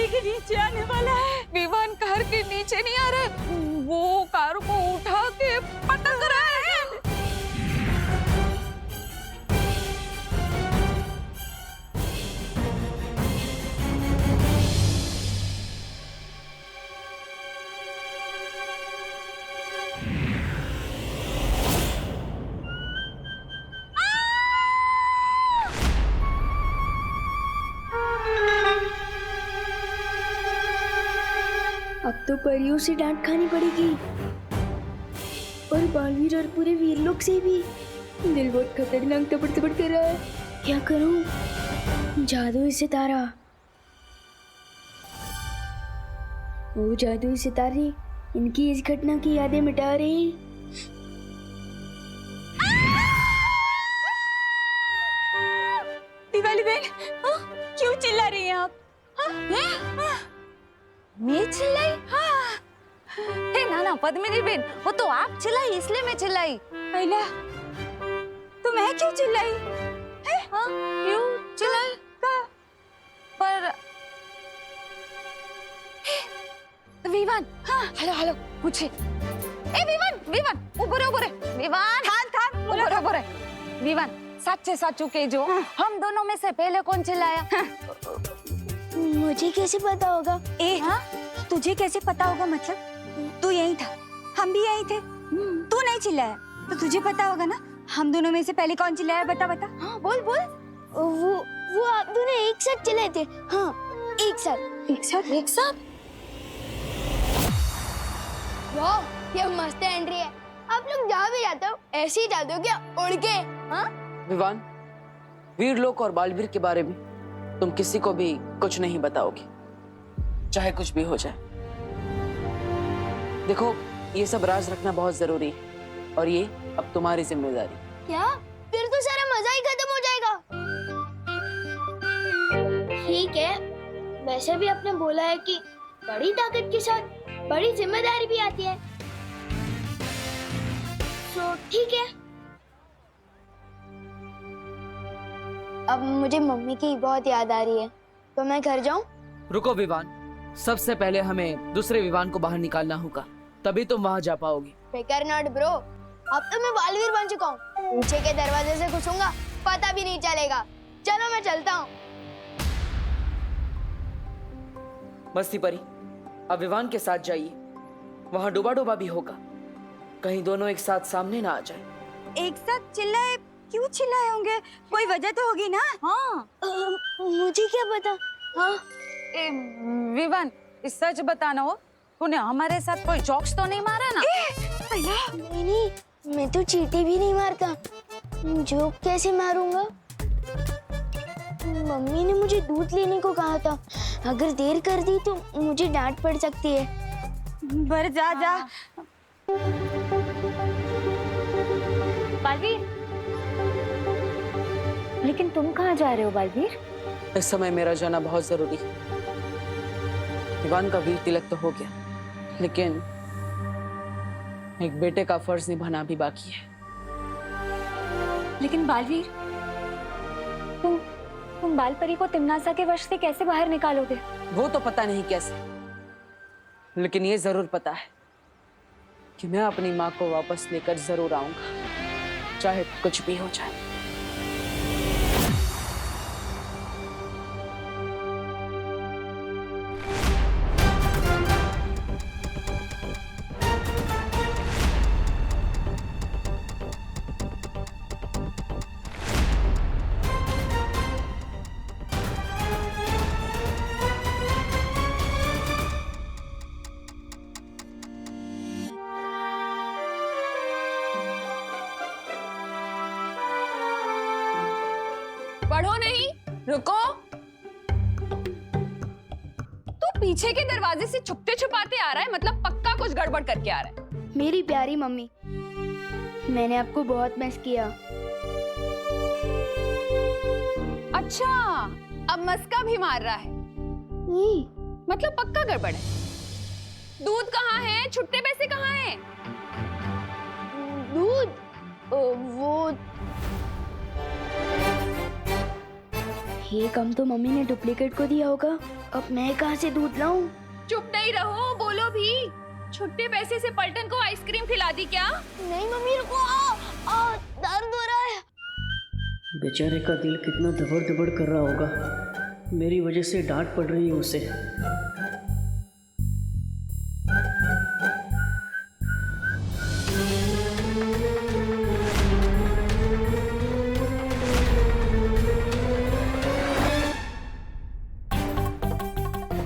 के नीचे आने वाला है। विवान कार के नीचे नहीं आ रहा, वो कार को उठा के पटक रहा है। अब तो परियों से डांट खानी पड़ेगी और बालवीर और पूरे वीर लोग से भी। दिल बहुत खतरनाक तपड़ तपड़ कर रहा है। क्या करूं? जादुई सितारा। वो जादुई सितारे इनकी इस घटना की यादें मिटा रहे। दिवाली बहन, क्यों चिल्ला रही हैं आप? मैं चिल्लाई? हे ना पद्मिनी बेन, वो तो आप चिल्लाई इसलिए मैं चिल्लाई। अला, तो मैं क्यों चिल्लाई? क्यों चिल्लाई? पर विवान, हेलो हेलो पूछे। ए विवान उबरे विवान, उबरे विवान, सच्चे साचू के जो हम दोनों में से पहले कौन चिल्लाया? मुझे कैसे पता होगा? तुझे कैसे पता होगा? मतलब तू यहीं था, हम भी यहीं थे, तू नहीं चिल्लाया तो तुझे पता होगा ना। हम दोनों में से पहले कौन चिल्लाया? बता। हाँ बोल। वो आप दोनों एक साथ चिल्लाए थे। हाँ, एक साथ। वाह, ये मस्त एंट्री है। आप लोग जहाँ भी जाते हो ऐसे ही जाते हो क्या? उड़ के? हाँ? विवान, वीरलोक और बालवीर के बारे में तुम किसी को भी कुछ नहीं बताओगे, चाहे कुछ भी हो जाए। देखो, ये सब राज रखना बहुत जरूरी है और ये अब तुम्हारी जिम्मेदारी। क्या? फिर तो सारा मजा ही खत्म हो जाएगा। ठीक है, वैसे भी आपने बोला है कि बड़ी ताकत के साथ बड़ी जिम्मेदारी भी आती है, तो ठीक है। अब मुझे मम्मी की बहुत याद आ रही है, तो मैं घर जाऊं? रुको विवान, सबसे पहले हमें दूसरे विवान को बाहर निकालना होगा, तभी तुम वहां जा पाओगी। फिकर नॉट ब्रो, अब तो मैं बालवीर बन चुका हूँ। पीछे के दरवाजे से घुसूंगा, पता भी नहीं चलेगा। चलो मैं चलता हूँ। मस्ती परी, अब विवान के साथ जाइए, वहां डूबा भी होगा, कहीं दोनों एक साथ सामने ना आ जाए। एक साथ चिल्लाए? क्यों चिल्लाए होंगे? कोई वजह तो होगी ना। मुझे क्या पता? विवान, सच बताना हो, तूने हमारे साथ कोई जोक्स तो नहीं मारा ना? नहीं, मैं तो चींटी भी नहीं मारता। जोक कैसे मारूंगा? मम्मी ने मुझे दूध लेने को कहा था, अगर देर कर दी तो मुझे डांट पड़ सकती है। बर जा। बालवीर, लेकिन तुम कहाँ जा रहे हो बालवीर? इस समय मेरा जाना बहुत जरूरी है। विवान का वीर तिलक तो हो गया, लेकिन एक बेटे का फर्ज निभाना भी बाकी है। लेकिन बालवीर, तुम बालपरी को तिम्नासा के वश से कैसे बाहर निकालोगे? वो तो पता नहीं कैसे, लेकिन ये जरूर पता है कि मैं अपनी माँ को वापस लेकर जरूर आऊंगा, चाहे कुछ भी हो जाए। पढ़ो नहीं, रुको। तू पीछे के दरवाजे से छुपते छुपाते आ रहा है, मतलब पक्का कुछ गड़बड़ करके आ रहा है। मेरी प्यारी मम्मी, मैंने आपको बहुत मिस किया। अच्छा, अब मस्का भी मार रहा है, मतलब पक्का गड़बड़ है। दूध कहाँ है? छुट्टे पैसे कहाँ हैं? दूध? वो ये काम तो मम्मी ने डुप्लीकेट को दिया होगा। अब मैं कहाँ से दूध लाऊं? चुप नहीं रहो, बोलो भी। छुट्टे पैसे से पलटन को आइसक्रीम खिला दी क्या? नहीं मम्मी रुको, दर्द हो रहा है। बेचारे का दिल कितना धबड़ धबड़ कर रहा होगा। मेरी वजह से डांट पड़ रही है उसे।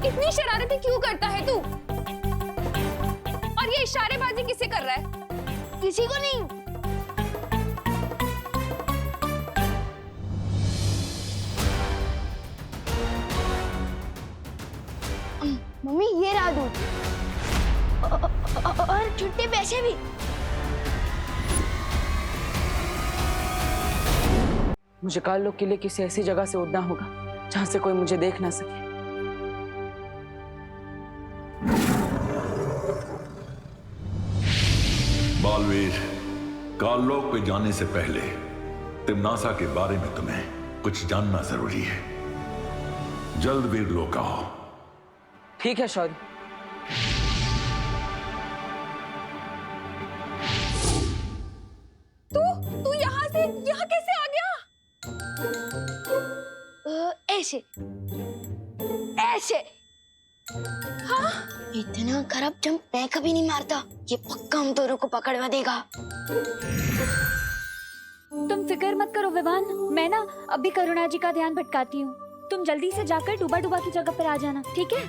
इतनी शरारतें क्यों करता है तू? और ये इशारेबाजी किसे कर रहा है? किसी को नहीं। मम्मी ये रहा दूध और छुट्टे पैसे भी। मुझे काल लोग के लिए किसी ऐसी जगह से उड़ना होगा जहां से कोई मुझे देख ना सके। बालवीर, काललोक पे जाने से पहले तिम्नासा के बारे में तुम्हें कुछ जानना जरूरी है। जल्द वीरलोक आओ। ठीक है शौर्य। तू यहाँ से यहाँ कैसे आ गया? ऐसे ऐसे। हाँ? इतना खराब जंप मैं कभी नहीं मारता। ये पक्का हम दोनों को पकड़वा देगा। तुम फिक्र मत करो विवान, मैं ना अभी करुणा जी का ध्यान भटकाती हूँ। तुम जल्दी से जाकर डूबा डूबा की जगह पर आ जाना, ठीक है?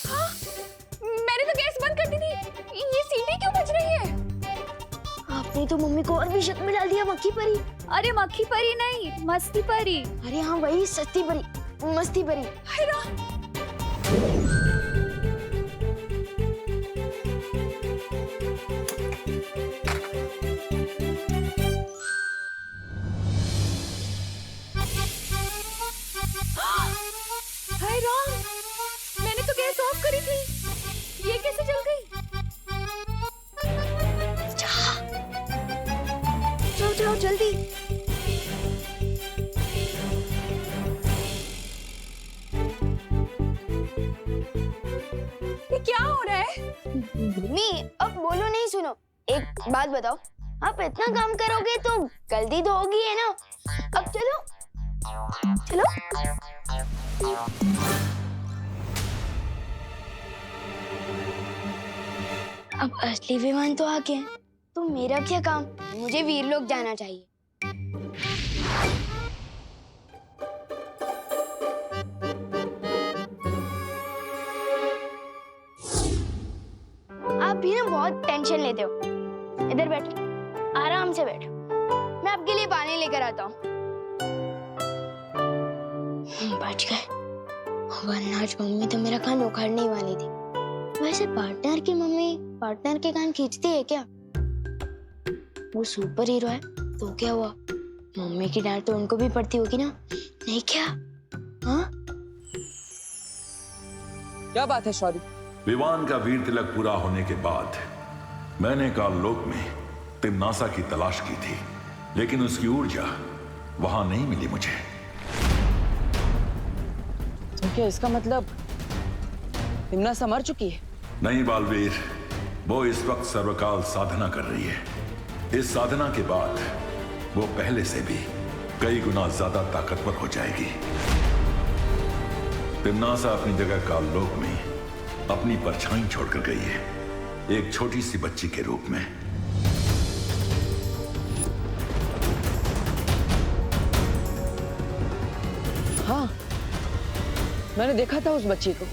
हाँ? मैंने तो गैस बंद कर दी थी। ये सीटी क्यों बज रही है? आपने तो मम्मी को और भी शक में डाल दिया। मक्खी परी। अरे मक्खी परी नहीं, मस्ती परी। अरे हाँ वही, सस्ती परी, मस्ती परी। हाय राम, मैंने तो गैस ऑफ करी थी। ये कैसे जल गई? जाओ जाओ जल्दी। ये क्या हो रहा है? मम्मी अब बोलो नहीं, सुनो एक बात बताओ। आप इतना काम करोगे तो गलती तो होगी है ना। अब चलो चलो। अब असली विमान तो आ गए, तो मेरा क्या काम? मुझे वीरलोक जाना चाहिए। आप भी ना बहुत टेंशन लेते हो। इधर बैठो, आराम से बैठो। मैं आपके लिए पानी लेकर आता हूँ। बच गए, वरना आज मम्मी तो मेरा कान उखाड़ने ही वाली थी। वैसे पार्टनर की मम्मी पार्टनर के कान खींचती है क्या? वो सुपर हीरो है तो क्या हुआ? मम्मी की डांट तो उनको भी पड़ती होगी ना, नहीं क्या? हाँ? क्या बात है शौर्य? विवान का वीर तिलक पूरा होने के बाद मैंने काललोक में तिम्नासा की तलाश की थी, लेकिन उसकी ऊर्जा वहां नहीं मिली मुझे। तो क्या इसका मतलब तिम्नासा मर चुकी है? नहीं बालवीर, वो इस वक्त सर्वकाल साधना कर रही है। इस साधना के बाद वो पहले से भी कई गुना ज्यादा ताकतवर हो जाएगी। तिम्नासा अपनी जगह काललोक में अपनी परछाई छोड़कर गई है, एक छोटी सी बच्ची के रूप में। हाँ, मैंने देखा था उस बच्ची को।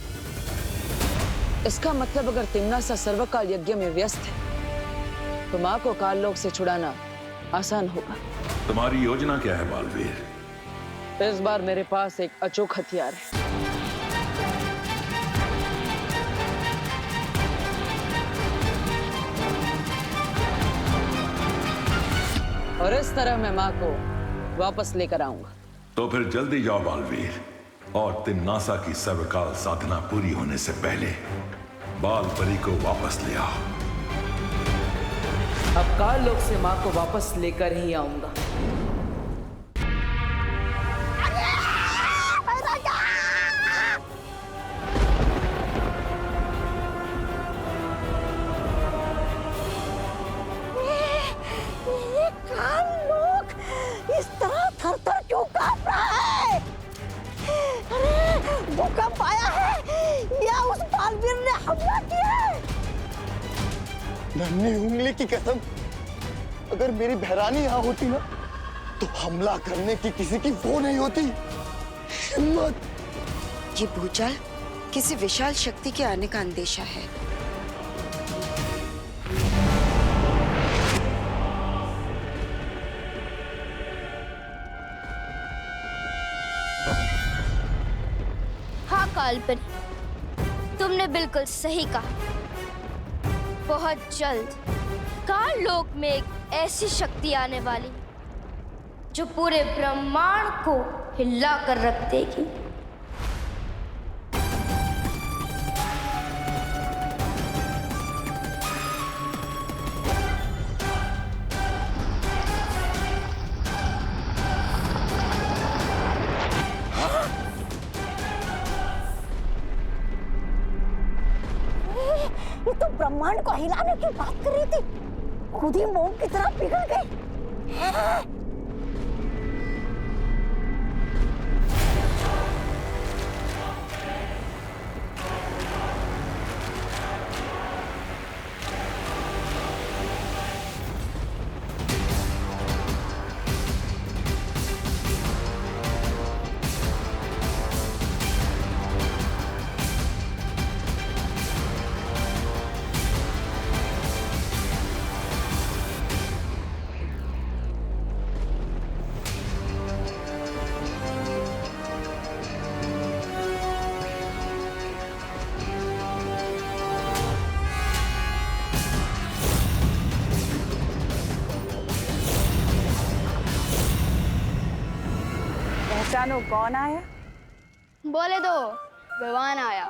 इसका मतलब अगर तिम्नासा सर्वकाल यज्ञ में व्यस्त है तो माँ को काललोक से छुड़ाना आसान होगा। तुम्हारी योजना क्या है बालवीर? इस बार मेरे पास एक अचूक हथियार है। और इस तरह मैं माँ को वापस लेकर आऊंगा। तो फिर जल्दी जाओ बालवीर, और तिम्नासा की सर्वकाल साधना पूरी होने से पहले बाल परी को वापस ले आओ। अब काल लोक से माँ को वापस लेकर ही आऊंगा। इस तरह थर-थर क्यों कांप रहा है? अरे भूकंप आया है या उस बालवीर ने हमला किया है? नन्ही उंगली की कसम, अगर मेरी बहरानी यहाँ होती ना तो हमला करने की किसी की वो नहीं होती हिम्मत। ये भूचाल किसी विशाल शक्ति के आने का अंदेशा है। हाँ काल्पनिक, तुमने बिल्कुल सही कहा। बहुत जल्द काल लोक में एक ऐसी शक्ति आने वाली जो पूरे ब्रह्मांड को हिला कर रख देगी। ये तो ब्रह्मांड को हिलाने की बात कर रही थी, खुद ही मोम की तरह पिघल गई। पहचानो कौन आया? बोले दो, विवान आया।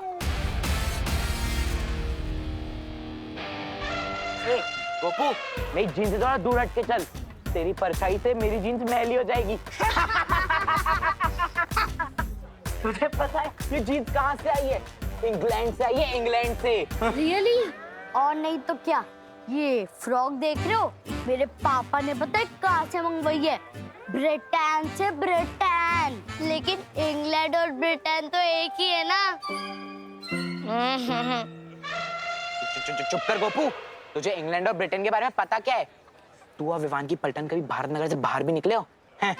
गोपू, मेरी जीन्स से थोड़ा दूर हट के चल। तेरी परछाई से मेरी जीन्स मैली हो जाएगी। तुझे पता है ये जीन्स कहाँ से आई है? इंग्लैंड से आई है, इंग्लैंड से। रियली? और नहीं तो क्या, ये फ्रॉक देख रहे हो? मेरे पापा ने पता है कहाँ से मंगवाई है? ब्रिटेन से। ब्रिटेन, लेकिन इंग्लैंड और ब्रिटेन तो एक ही है ना। चुप कर गोपू, तुझे इंग्लैंड और ब्रिटेन के बारे में पता क्या है? तू और विवान की पलटन कभी भारत नगर से बाहर भी निकले हो? हैं?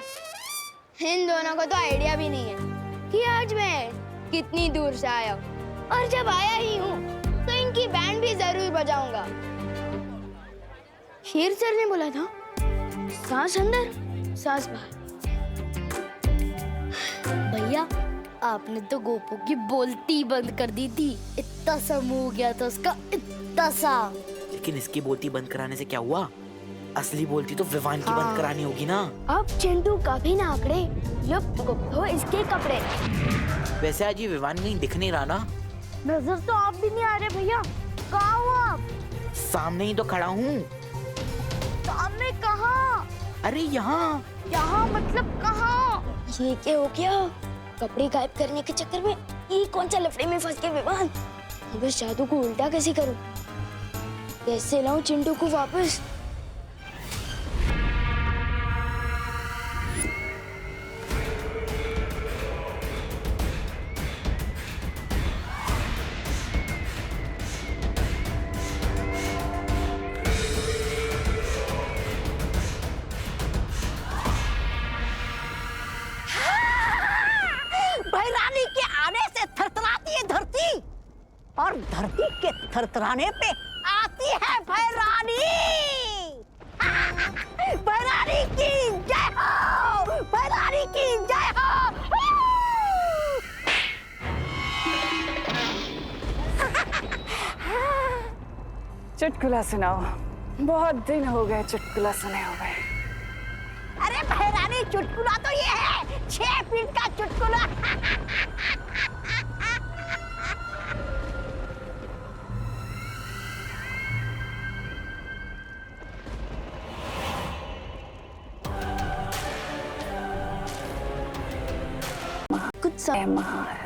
इन दोनों को तो आइडिया भी नहीं है कि आज मैं कितनी दूर से आया हूँ, और जब आया ही हूँ तो इनकी बैंड भी जरूर बजाऊंगा। शेर सर ने बोला था, सांस अंदर सांस बाहर। भैया, आपने तो गोपू की बोलती बंद कर दी थी। इतना सा मुंह हो गया था उसका, इतना सा। लेकिन इसकी बोलती बंद कराने से क्या हुआ? असली बोलती तो विवान की बंद करानी होगी ना। अब चिंटू कभी ना आकड़े, ये तो इसके कपड़े। वैसे आज ये विवान कहीं दिख नहीं रहा ना? नजर तो आप भी नहीं आ रहे भैया। कहाँ हो आप? सामने ही तो खड़ा हूँ। सामने कहाँ? अरे यहाँ। यहाँ मतलब कहाँ? ये क्या हो गया? कपड़े गायब करने के चक्कर में ये कौन सा लफड़े में फंस गए विवान? अब इस जादू को उल्टा कैसे करूं? कैसे लाऊं चिंटू को वापस? भैरानी के आने से थरथराती है धरती, और धरती के थरथराने पे आती है भैरानी। भैरानी की जय हो, भैरानी की जय हो। चुटकुला सुनाओ, बहुत दिन हो गए चुटकुला सुने हुए। अरे भैरानी, चुटकुला तो ये है 6 फीट का चुटकुला। महार,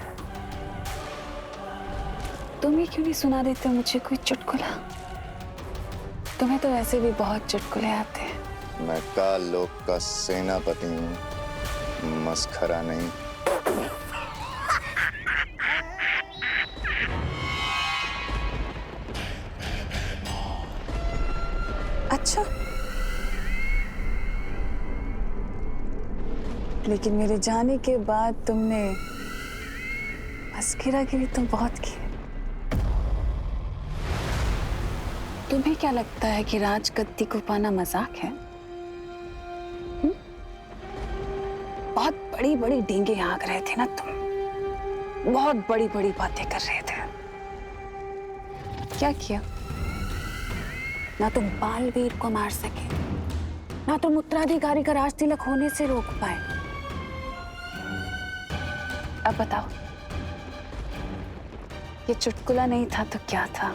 तुम ही क्यों नहीं सुना देते मुझे कोई चुटकुला? तुम्हें तो वैसे भी बहुत चुटकुले आते हैं। मैं काल लोक का सेनापति हूँ, मस्खरा नहीं। अच्छा, लेकिन मेरे जाने के बाद तुमने मस्खरागिरी तो बहुत की। तुम्हें क्या लगता है कि राजगद्दी को पाना मजाक है? बहुत बड़ी बड़ी डींगे हाँक रहे थे ना तुम, बहुत बड़ी बड़ी बातें कर रहे थे। क्या किया? ना तुम बालवीर को मार सके, ना तुम उत्तराधिकारी का राज तिलक होने से रोक पाए। अब बताओ, ये चुटकुला नहीं था तो क्या था?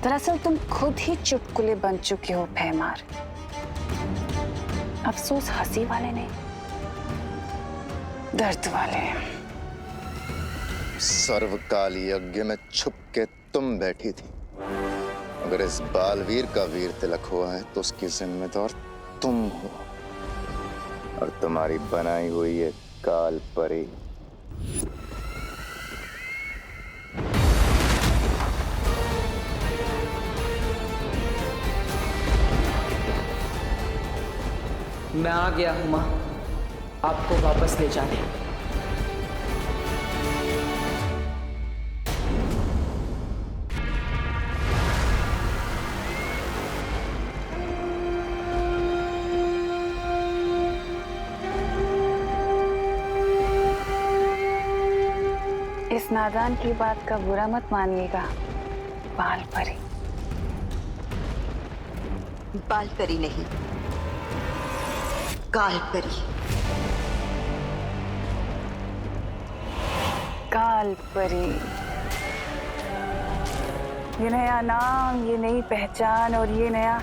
दरअसल तुम खुद ही चुटकुले बन चुके हो भैमार। अफसोस हंसी वाले नहीं, दर्द वाले। सर्वकाल यज्ञ में छुप के तुम बैठी थी। अगर इस बालवीर का वीर तिलक हुआ है तो उसकी जिम्मेदार तुम हो, और तुम्हारी बनाई हुई ये काल परी। मैं आ गया हूं मां, आपको वापस ले जाने। इस नादान की बात का बुरा मत मानिएगा बाल परी। बाल परी नहीं, काल परी। काल परी, ये नया नाम, ये नई पहचान और ये नया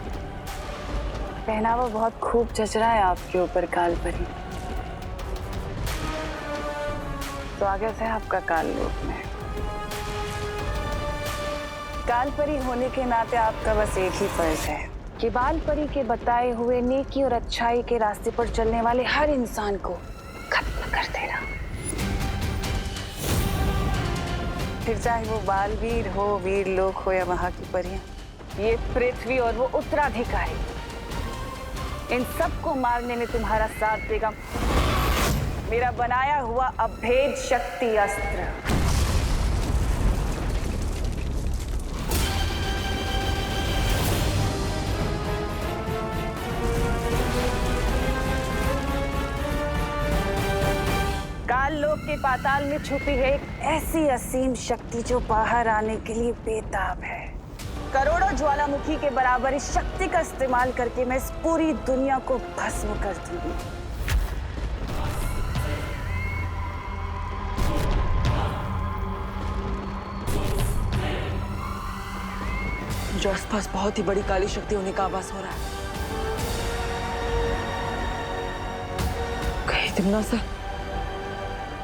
पहनावा बहुत खूब जच रहा है आपके ऊपर काल परी। स्वागत है आपका काल लोक में। काल परी होने के नाते आपका बस एक ही फर्ज है कि बाल परी के बताए हुए नेकी और अच्छाई के रास्ते पर चलने वाले हर इंसान को खत्म कर देना। फिर चाहे वो बालवीर हो, वीर लोक हो या वहां की परियां, ये पृथ्वी और वो उत्तराधिकारी, इन सबको मारने में तुम्हारा साथ देगा मेरा बनाया हुआ अभेद शक्ति अस्त्र। काल लोक के पाताल में छुपी है एक ऐसी असीम शक्ति जो बाहर आने के लिए बेताब है। करोड़ों ज्वालामुखी के बराबर इस शक्ति का इस्तेमाल करके मैं इस पूरी दुनिया को भस्म कर दूंगी। जो आसपास बहुत ही बड़ी काली शक्ति होने का आभास हो रहा है। कहीं तिमना सर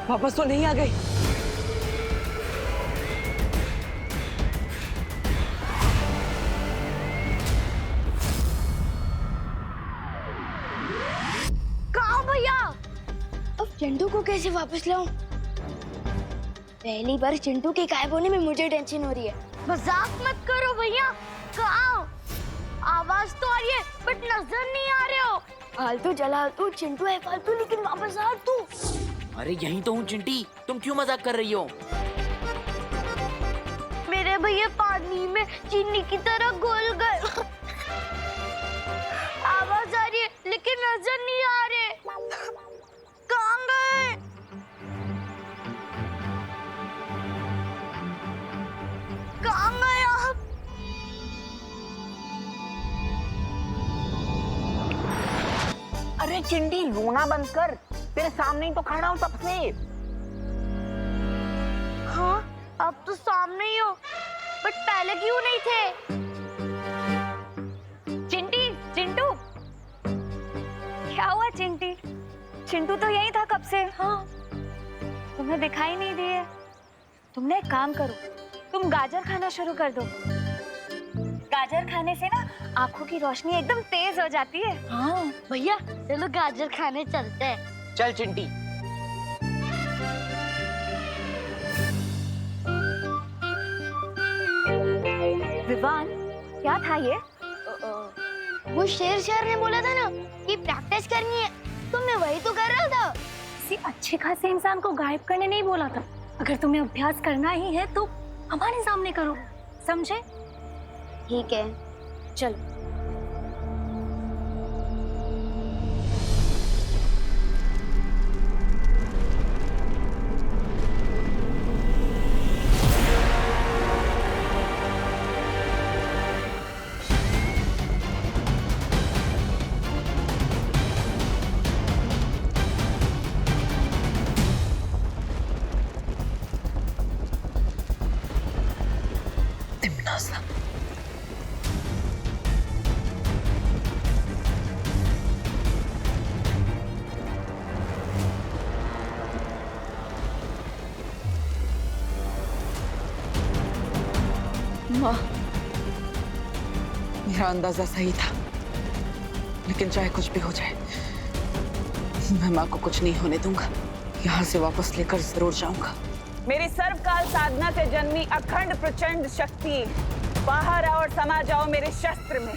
वापस तो नहीं आ गई? कहाँ भैया? अब चिंटू को कैसे वापस लाऊं? पहली बार चिंटू के गायब होने में मुझे टेंशन हो रही है। मजाक मत करो भैया। कहाँ? आवाज तो आ रही है बट नजर नहीं आ रहे हो। फालतू चला तू, चिंटू है फालतू, लेकिन वापस आ तू। अरे यहीं तो हूँ चिंटी, तुम क्यों मजाक कर रही हो? मेरे भैया पानी में चीनी की तरह घुल गए। आवाज आ रही है लेकिन नजर नहीं आ रहे। कहाँ गए? कहाँ गए आप? अरे चिंटी रोना बंद कर, तेरे सामने ही तो खड़ा हूँ तब से। हाँ, अब तो सामने ही हो, बट पहले क्यों नहीं थे? चिंटी, चिंटू, क्या हुआ चिंटी? चिंटू तो यही था कब से। हाँ, तुम्हें दिखाई नहीं दिए? तुमने एक काम करो, तुम गाजर खाना शुरू कर दो। गाजर खाने से ना आंखों की रोशनी एकदम तेज हो जाती है। हाँ भैया चलो गाजर खाने चलते हैं। चल चिंटी। विवान, क्या था ये? वो शेर ने बोला था ना कि प्रैक्टिस करनी है, तो मैं वही तो कर रहा था। किसी अच्छे खासे इंसान को गायब करने नहीं बोला था। अगर तुम्हें अभ्यास करना ही है तो हमारे सामने करो, समझे? ठीक है चलो। माँ, मेरा अंदाजा सही था, लेकिन चाहे कुछ भी हो जाए, मैं माँ को कुछ नहीं होने दूंगा। यहाँ से वापस लेकर जरूर जाऊंगा। मेरी सर्वकाल साधना से जन्मी अखंड प्रचंड शक्ति, बाहर आओ और समा जाओ मेरे शस्त्र में।